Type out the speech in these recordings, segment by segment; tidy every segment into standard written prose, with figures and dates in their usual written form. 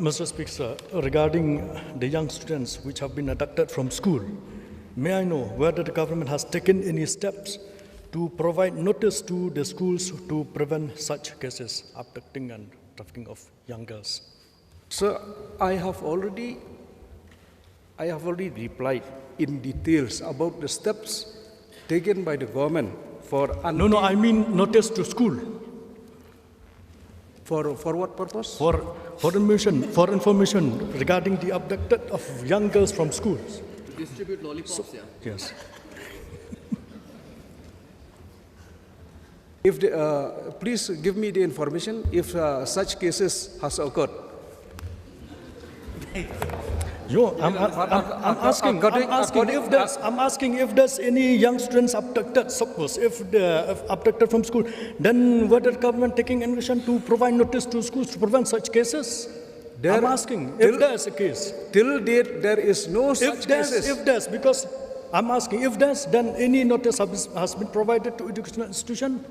Mr. Speaker, regarding the young students which have been abducted from school, may I know whether the government has taken any steps to provide notice to the schools to prevent such cases, abducting and trafficking of young girls? Sir, I have already replied in details about the steps taken by the government for No, I mean notice to school. For what purpose? For information regarding the abducted of young girls from schools. To distribute lollipops, yeah. Yes. If please give me the information if such cases has occurred. I'm asking if there's any young students abducted. Suppose if abducted from school, then whether government taking action to provide notice to schools to prevent such cases? I'm asking if there's a case. Till date, there is no such cases. If there's, because I'm asking if there's, then any notice has been provided to educational institution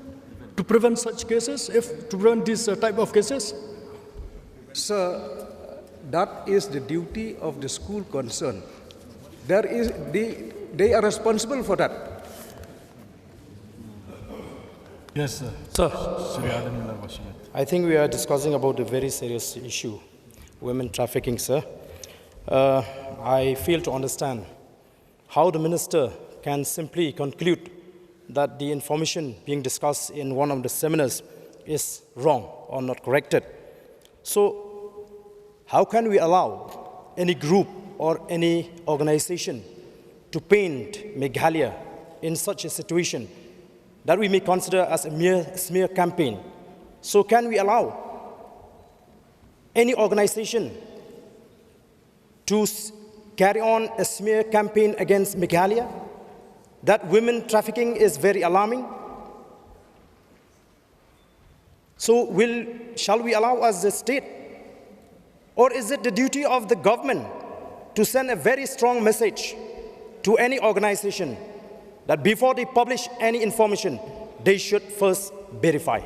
to prevent such cases, to prevent this type of cases? Sir, that is the duty of the school concerned. They are responsible for that. Yes, sir. Sir, I think we are discussing about a very serious issue, women trafficking, sir. I fail to understand how the minister can simply conclude that the information being discussed in one of the seminars is wrong or not corrected. So, how can we allow any group or any organization to paint Meghalaya in such a situation that we may consider as a mere smear campaign? So can we allow any organization to carry on a smear campaign against Meghalaya? That women trafficking is very alarming. So shall we allow as a state? Or is it the duty of the government to send a very strong message to any organization that before they publish any information, they should first verify?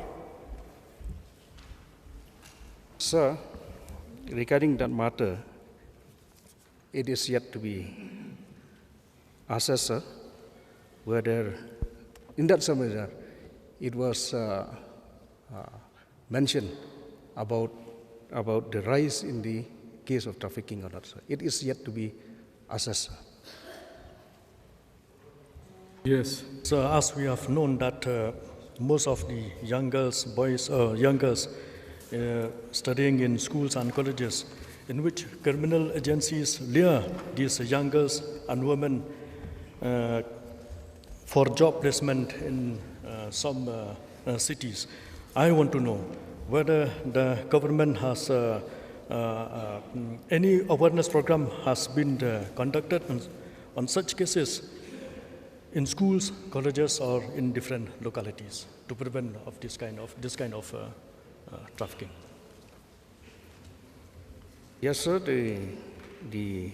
Sir, regarding that matter, it is yet to be assessed, sir, whether in that seminar it was mentioned about the rise in the case of trafficking or not, sir. It is yet to be assessed, sir. Yes. So as we have known that most of the young girls studying in schools and colleges in which criminal agencies lure these young girls and women for job placement in some cities. I want to know whether the government has any awareness program has been conducted on such cases in schools, colleges, or in different localities to prevent of this kind of trafficking. Yes, sir. The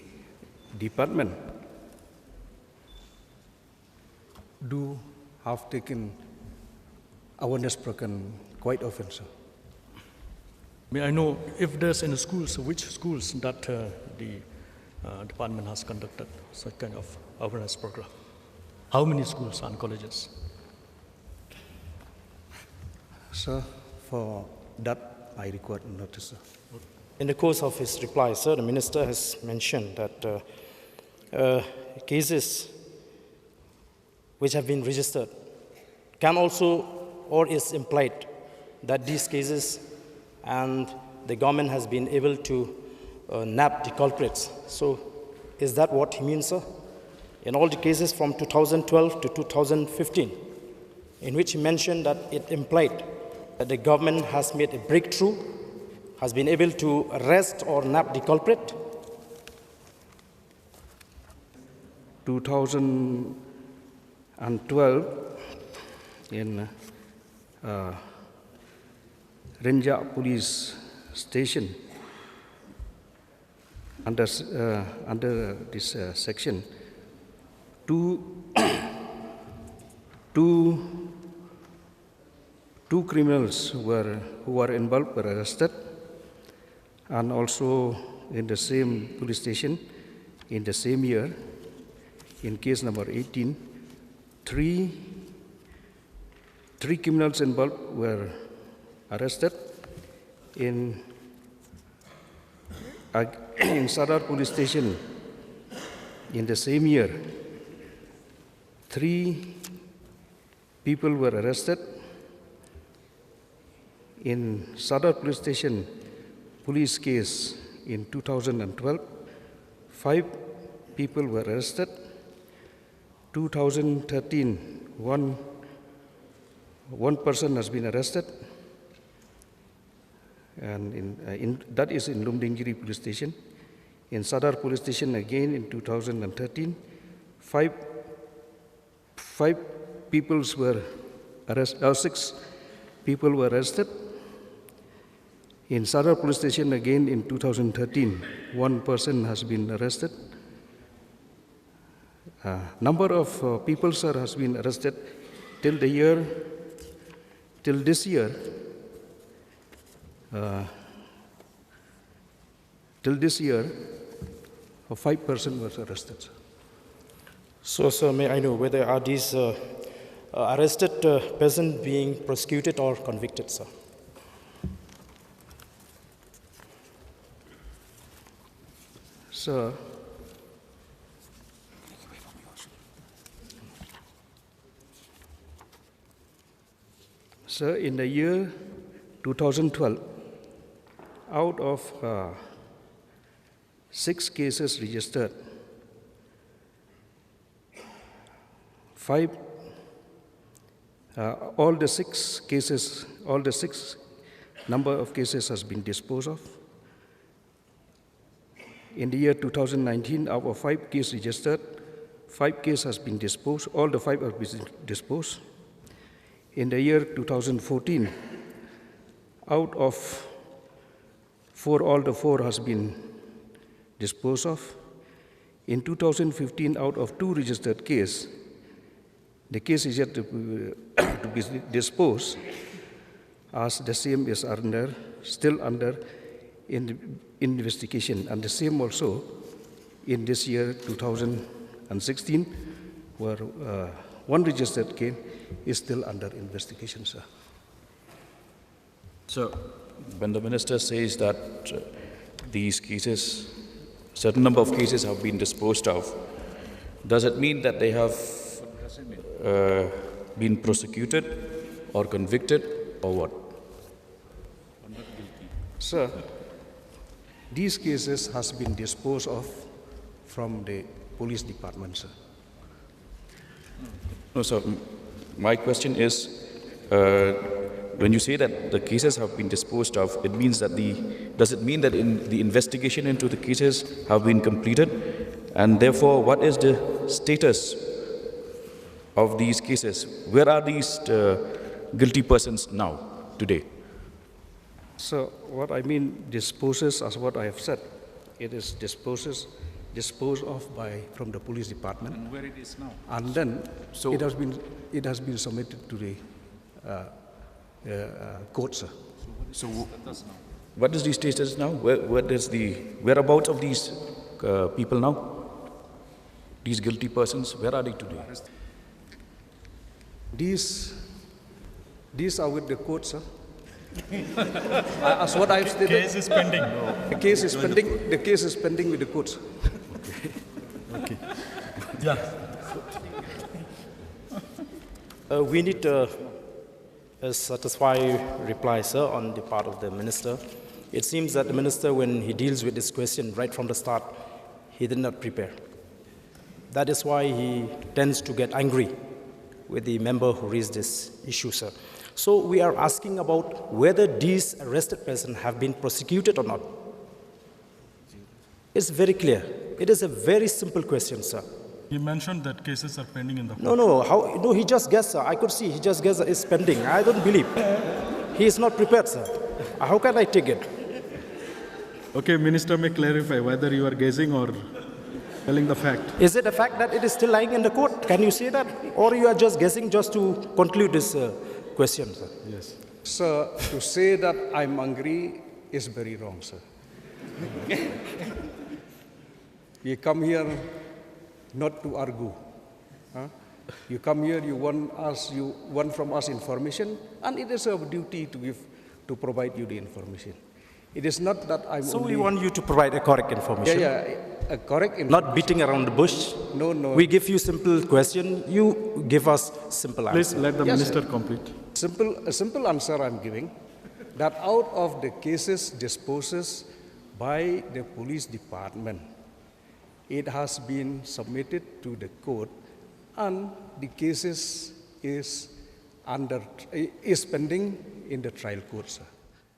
department do have taken awareness program quite often, sir. May I know if there's any schools, which schools that the department has conducted such kind of awareness program? How many schools and colleges? Sir, for that I require notice, sir. In the course of his reply, sir, the minister has mentioned that cases which have been registered can also, or is implied that these cases and the government has been able to nab the culprits. So is that what he means, sir? In all the cases from 2012 to 2015, in which he mentioned that it implied that the government has made a breakthrough, has been able to arrest or nab the culprit? 2012 in Renja Police Station, under this section, two criminals who were involved were arrested, And also in the same police station, in the same year, in case number 18, three criminals involved were arrested. In Sadar police station, in the same year, 3 people were arrested. In Sadar police station, police case in 2012, 5 people were arrested. 2013, one person has been arrested, and that is in Lumdingiri police station. In Sadar police station again in 2013, 5 people were arrested, 6 people were arrested. In Sadar police station again in 2013, 1 person has been arrested. Number of people, sir, has been arrested till this year, 5 persons were arrested, sir. So, sir, may I know whether are these arrested persons being prosecuted or convicted, sir? Sir, in the year 2012, out of 6 cases registered, 5, all the 6 number of cases has been disposed of. In the year 2019, out of 5 cases registered, 5 cases has been disposed, all the 5 have been disposed. In the year 2014, out of 4, all the 4 has been disposed of. In 2015, out of 2 registered cases, the case is yet to be disposed, as the same is still under investigation, and the same also in this year 2016, where 1 registered case is still under investigation, sir. So, when the minister says that these cases, certain number of cases have been disposed of, does it mean that they have been prosecuted or convicted or what? Sir, these cases has been disposed of from the police department, sir. No, so my question is, when you say that the cases have been disposed of, it means that does it mean that the investigation into the cases have been completed, and therefore what is the status of these cases? Where are these guilty persons now, today? So what I mean disposes, as what I have said, it is disposed of from the police department. And where it is now? And then it has been submitted to the court, sir. So what is the status now? Whereabouts of these people now? These guilty persons, where are they today? These are with the court, sir. As what I have stated. The case is pending. The case is pending. The case is pending with the courts. Okay. Yeah. We need a satisfying reply, sir, on the part of the minister. It seems that the minister, when he deals with this question right from the start, he did not prepare. That is why he tends to get angry with the member who raised this issue, sir. So we are asking about whether these arrested persons have been prosecuted or not. It's very clear. It is a very simple question, sir. He mentioned that cases are pending in the court. No, he just guessed, sir. I could see he just guessed that it's pending. I don't believe. He is not prepared, sir. How can I take it? Okay, Minister may clarify whether you are guessing or telling the fact. Is it a fact that it is still lying in the court? Can you say that? Or you are just guessing just to conclude this question, sir? Yes. Sir, to say that I'm angry is very wrong, sir. We come here not to argue. Huh? You come here, you want from us information, and it is our duty to provide you the information. It is not that I'm So only... we want you to provide a correct information. a correct information. Not beating around the bush. No. We give you simple question, you give us simple answer. Please let the Yes, minister sir. complete. A simple answer I'm giving, that out of the cases disposed by the police department, it has been submitted to the court, and the cases is pending in the trial court, sir.